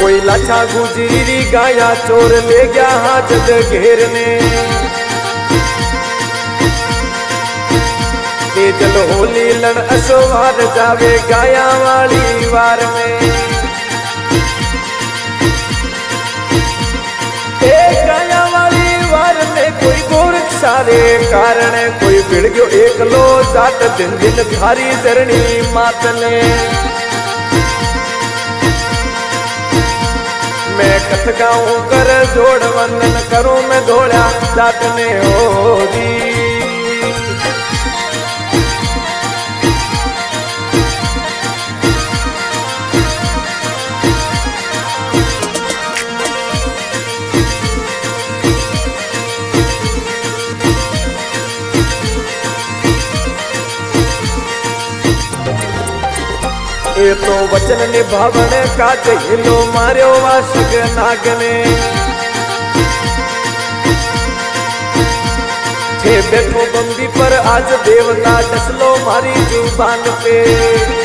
कोई लाछा गुजरी गाया चोर ले गया हाजत घेरने तेजल होली लड़ अशोवार जावे गाया वाली वार में गाया वाली वार में कोई गोरख सारे कारण कोई भिड़ गयो एकलो जाट दिन दिन थारी जरनी मातने मैं कथ गाऊं कर जोड़ वंदन करूं मैं धोड़ा जाट ने होरी ये तो वचन निभावण का हिलो मार्यो वाशक नागने थे बैठो बंदी पर आज देवता डसलो मारी जुबान पे